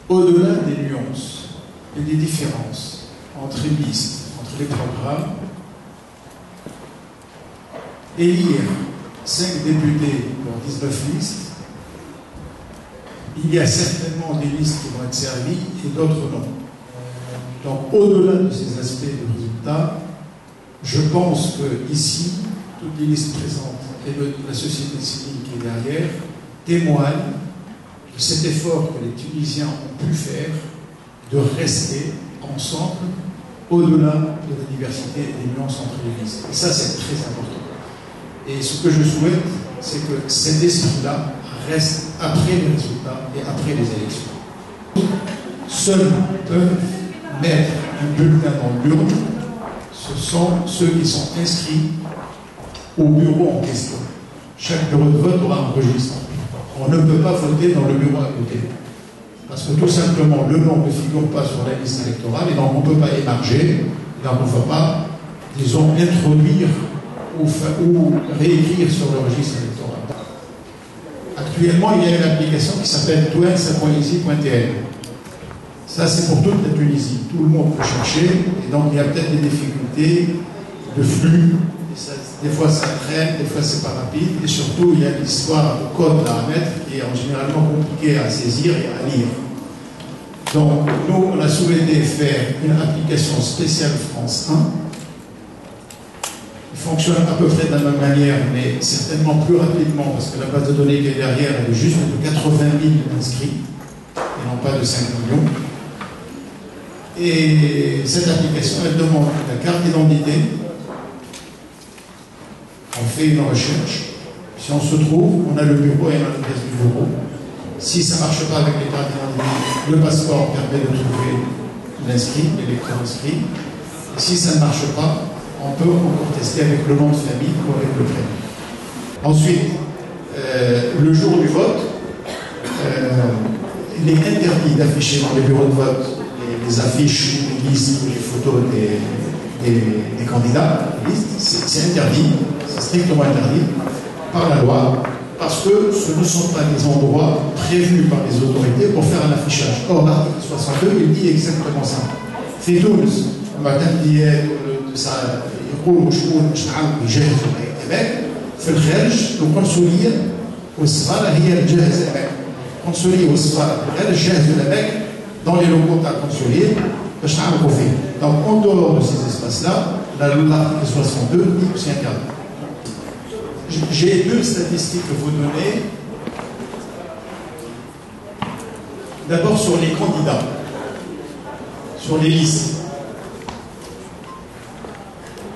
au-delà des nuances et des différences entre les listes, entre les programmes, élire 5 députés pour 19 listes, il y a certainement des listes qui vont être servies et d'autres non. Donc, au-delà de ces aspects de résultats, je pense que ici, toutes les listes présentes et la société civile qui est derrière témoignent de cet effort que les Tunisiens ont pu faire de rester ensemble au-delà de la diversité et des nuances entre les listes. Et ça, c'est très important. Et ce que je souhaite, c'est que cet esprit-là reste après les résultats et après les élections. Seuls peuvent mettre un bulletin dans l'urne, ce sont ceux qui sont inscrits au bureau en question. Chaque bureau de vote aura un registre. On ne peut pas voter dans le bureau à côté. Parce que tout simplement, le nom ne figure pas sur la liste électorale et donc on ne peut pas émarger, donc on ne va pas, disons, introduire ou réécrire sur le registre électoral. Actuellement, il y a une application qui s'appelle touensa.easy.tl. Ça, c'est pour toute la Tunisie. Tout le monde peut chercher, et donc il y a peut-être des difficultés de flux. Des fois, ça traîne, des fois, c'est pas rapide, et surtout, il y a l'histoire de code à mettre qui est généralement compliqué à saisir et à lire. Donc, nous, on a souhaité faire une application spéciale France 1. Il fonctionne à peu près de la même manière, mais certainement plus rapidement, parce que la base de données qui est derrière, elle est juste de 80 000 inscrits, et non pas de 5 millions. Et cette application, elle demande la carte d'identité. On fait une recherche. Si on se trouve, on a le bureau et on a l'adresse du bureau. Si ça ne marche pas avec les cartes d'identité, le passeport permet de trouver l'inscrit, l'électeur inscrit. Et si ça ne marche pas, on peut encore tester avec le nom de famille ou avec le prénom. Ensuite, le jour du vote, il est interdit d'afficher dans les bureaux de vote les affiches, les listes, les photos des candidats. C'est interdit, c'est strictement interdit par la loi, parce que ce ne sont pas des endroits prévus par les autorités pour faire un affichage. Or, l'article 62, il dit exactement ça. في تونس لما تبدي يقولوا شكون شحال يجهزوا الاماكن في الخارج القنصليه والسفاره هي اللي تجهز الاماكن. القنصليه والسفاره في الخارج جهزوا الاماكن dans les locaux تاع القنصليه باش نعرفوا فيه. Donc en dehors de ces espaces-là, l'article 62 dit que c'est interdit. J'ai 2 statistiques à vous donner. D'abord sur les candidats, sur les listes.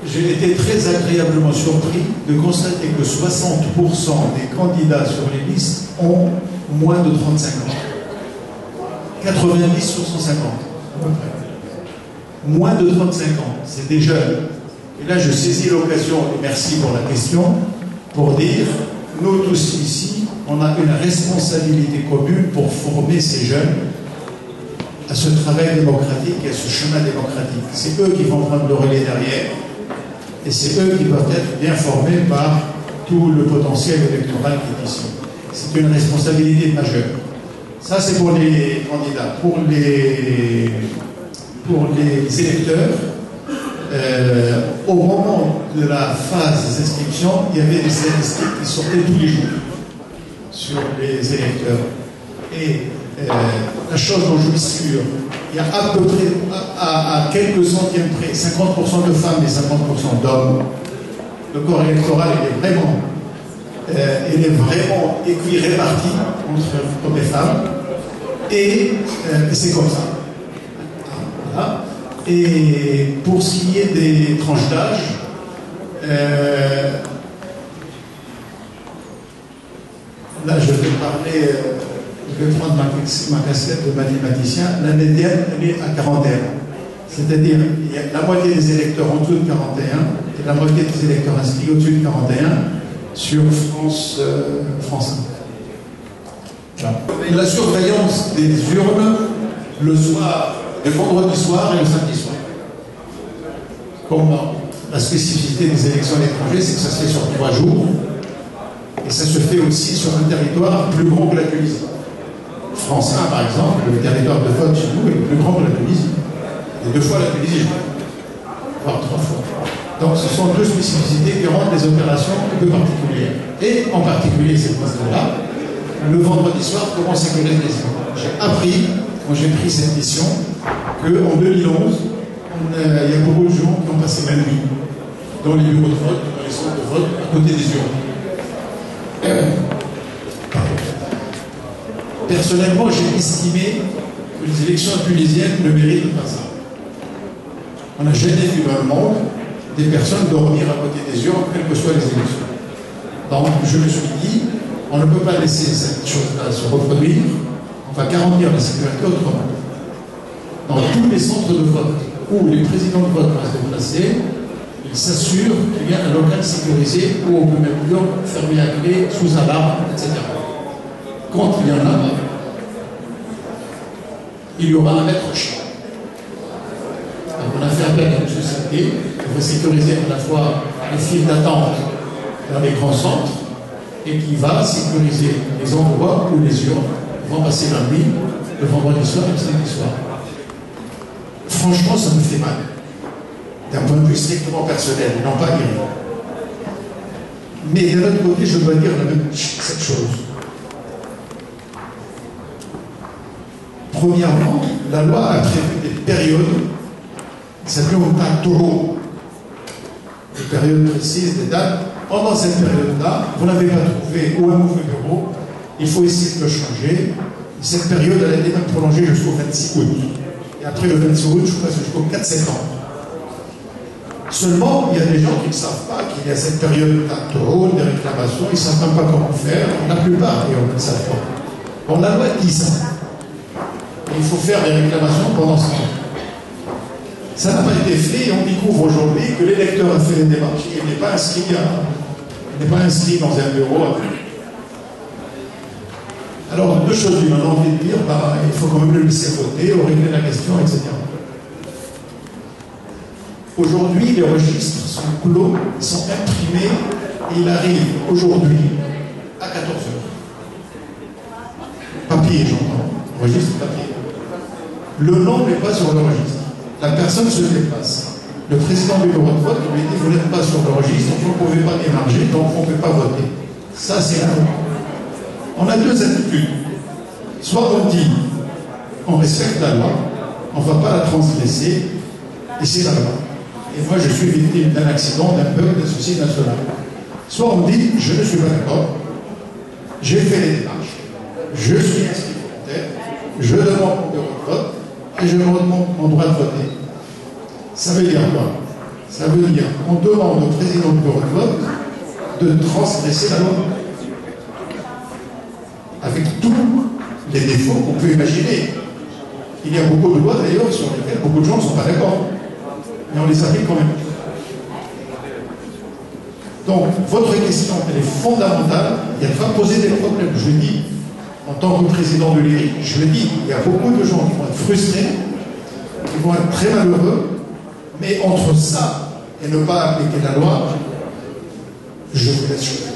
J'ai été très agréablement surpris de constater que 60% des candidats sur les listes ont moins de 35 ans. 90 sur 150, à peu près. Moins de 35 ans, c'est des jeunes. Et là, je saisis l'occasion, et merci pour la question, pour dire, nous tous ici, on a une responsabilité commune pour former ces jeunes à ce travail démocratique et à ce chemin démocratique. C'est eux qui vont prendre le relais derrière, et c'est eux qui doivent être bien formés par tout le potentiel électoral qui est ici. C'est une responsabilité majeure. Ça, c'est pour les candidats. Pour les électeurs, au moment de la phase des inscriptions, il y avait des statistiques qui sortaient tous les jours sur les électeurs. Et la chose dont je suis sûr, il y a à peu près, à quelques centièmes près, 50% de femmes et 50% d'hommes. Le corps électoral, il est vraiment équiréparti entre hommes et femmes. Et c'est comme ça. Voilà. Et pour ce qui est des tranches d'âge, là je vais parler, je vais prendre ma casquette de mathématicien, la médiane elle est à 41. C'est-à-dire, il y a la moitié des électeurs en dessous de 41 et la moitié des électeurs inscrits au-dessus de 41 sur France 1. Et la surveillance des urnes le soir, le vendredi soir et le samedi soir. Comme la spécificité des élections à l'étranger, c'est que ça se fait sur 3 jours et ça se fait aussi sur un territoire plus grand que la Tunisie. France 1, par exemple, le territoire de vote chez nous est le plus grand de la Tunisie. Et 2 fois la Tunisie, voire 3 fois. Donc ce sont 2 spécificités qui rendent les opérations un peu particulières. Et en particulier cette fois-là, le vendredi soir, comment sécuriser les immeubles. J'ai appris, quand j'ai pris cette mission, qu'en 2011, il y a beaucoup de gens qui ont passé la nuit dans les bureaux de vote, dans les centres de vote, à côté des urnes. Personnellement, j'ai estimé que les élections tunisiennes ne méritent pas ça. On n'a jamais vu dans le monde des personnes dormir à côté des urnes, quelles que soient les élections. Donc, je me suis dit, on ne peut pas laisser cette chose-là se reproduire, on va garantir la sécurité autrement. Dans tous les centres de vote où les présidents de vote vont se déplacer, ils s'assurent qu'il y a un local sécurisé où on peut mettre l'urne fermée à clé, sous alarme, etc. Quand il y en a, il y aura un maître-chien. On a fait appel à M. Saké pour sécuriser à la fois les files d'attente dans les grands centres et qui va sécuriser les endroits où les urnes vont passer la nuit, le vendredi soir et le samedi soir. Franchement, ça me fait mal. D'un point de vue strictement personnel, non pas guéri. Mais d'un autre côté, je dois dire cette chose. Premièrement, la loi a prévu des périodes qui s'appellent un taureau. Des périodes précises, des dates. Pendant cette période-là, vous n'avez pas trouvé ou un mauvais bureau, il faut essayer de le changer. Et cette période, elle a été même prolongée jusqu'au 26 août. Et après le 26 août, je crois jusqu'au 4 septembre. Seulement, il y a des gens qui ne savent pas qu'il y a cette période taureau, des réclamations, ils ne savent même pas comment faire. La plupart, et on ne le savent pas. Bon, la loi dit ça. Et il faut faire des réclamations pendant ce temps. Ça n'a pas été fait et on découvre aujourd'hui que l'électeur a fait les démarches. Il n'est pas inscrit, dans un bureau. Alors, 2 choses, il m'a envie de dire, il faut quand même le laisser voter, régler la question, etc. Aujourd'hui, les registres sont clos, ils sont imprimés, et il arrive aujourd'hui à 14h. Papier, j'entends. Registre papier. Le nom n'est pas sur le registre. La personne se déplace. Le président du bureau de vote lui dit, vous n'êtes pas sur le registre, vous ne pouvez pas émarger, donc on ne peut pas voter. Ça, c'est la loi. On a 2 attitudes. Soit on dit, on respecte la loi, on ne va pas la transgresser, et c'est la loi. Et moi, je suis victime d'un accident, d'un bug, d'un souci national. Soit on dit, je ne suis pas d'accord, j'ai fait les démarches, je suis inscrit volontaire, je demande mon bureau de vote, et je demande mon droit de voter. Ça veut dire quoi? Ça veut dire qu'on demande au président du bureau de vote de transgresser la loi. Avec tous les défauts qu'on peut imaginer. Il y a beaucoup de lois d'ailleurs sur lesquelles beaucoup de gens ne sont pas d'accord. Mais on les applique quand même. Donc, votre question, elle est fondamentale et elle va poser des problèmes. Je le dis, en tant que président de l'ERI, je le dis, il y a beaucoup de gens qui vont être frustrés, qui vont être très malheureux, mais entre ça et ne pas appliquer la loi, je vous laisse choisir.